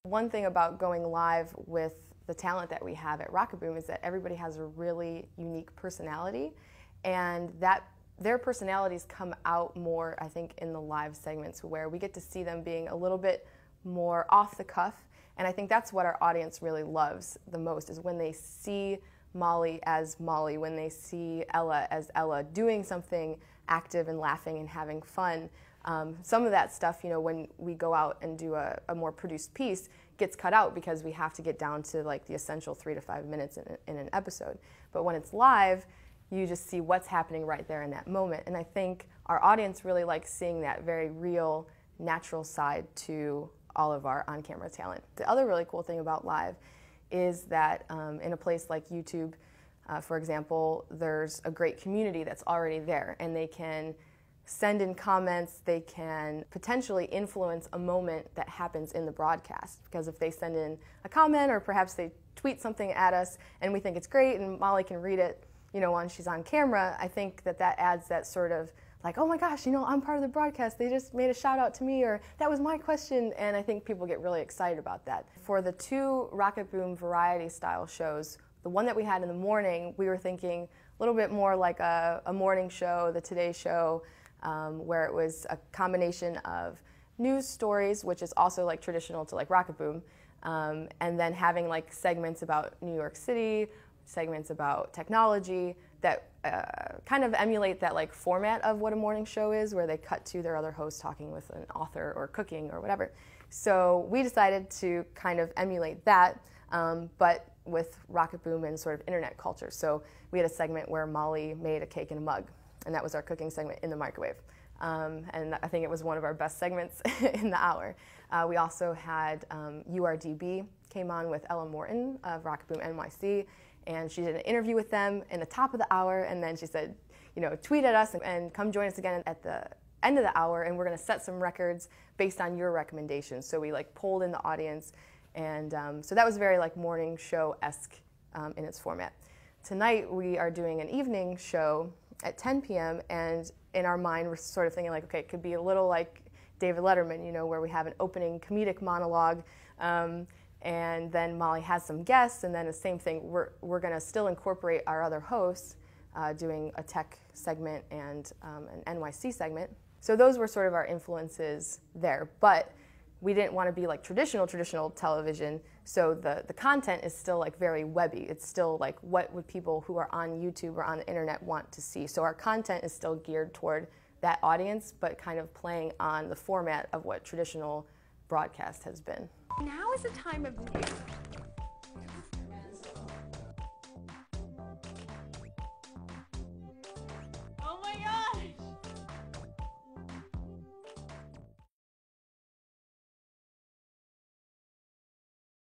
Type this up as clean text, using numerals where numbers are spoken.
One thing about going live with the talent that we have at Rocketboom is that everybody has a really unique personality, and that their personalities come out more, I think, in the live segments where we get to see them being a little bit more off the cuff. And I think that's what our audience really loves the most, is when they see Molly as Molly, when they see Ella as Ella, doing something active and laughing and having fun. Some of that stuff, you know, when we go out and do a more produced piece, gets cut out because we have to get down to like the essential 3 to 5 minutes in an episode. But when it's live, you just see what's happening right there in that moment. And I think our audience really likes seeing that very real, natural side to all of our on-camera talent. The other really cool thing about live is that in a place like YouTube, for example, there's a great community that's already there, and they can send in comments, they can potentially influence a moment that happens in the broadcast. Because if they send in a comment, or perhaps they tweet something at us and we think it's great and Molly can read it, you know, when she's on camera, I think that that adds that sort of like, oh my gosh, you know, I'm part of the broadcast, they just made a shout out to me, or that was my question, and I think people get really excited about that. For the 2 Rocketboom variety style shows, the one that we had in the morning, we were thinking a little bit more like a morning show, the Today Show, where it was a combination of news stories, which is also like traditional to like Rocketboom, and then having like segments about New York City, segments about technology that kind of emulate that like format of what a morning show is, where they cut to their other host talking with an author or cooking or whatever. So we decided to kind of emulate that, but with Rocketboom and sort of internet culture. So we had a segment where Molly made a cake in a mug, and that was our cooking segment in the microwave. And I think it was one of our best segments in the hour. We also had URDB came on with Ella Morton of Rocketboom NYC, and she did an interview with them in the top of the hour, and then she said, you know, tweet at us and come join us again at the end of the hour, and we're going to set some records based on your recommendations. So we like polled in the audience, and so that was very like morning show-esque in its format. Tonight we are doing an evening show at 10 p.m. and in our mind we're sort of thinking like, okay, it could be a little like David Letterman, you know, where we have an opening comedic monologue, and then Molly has some guests, and then the same thing, we're going to still incorporate our other hosts doing a tech segment and an NYC segment. So those were sort of our influences there, but we didn't want to be like traditional television, so the content is still like very webby. It's still like what would people who are on YouTube or on the internet want to see. So our content is still geared toward that audience, but kind of playing on the format of what traditional broadcast has been. Now is a time of news.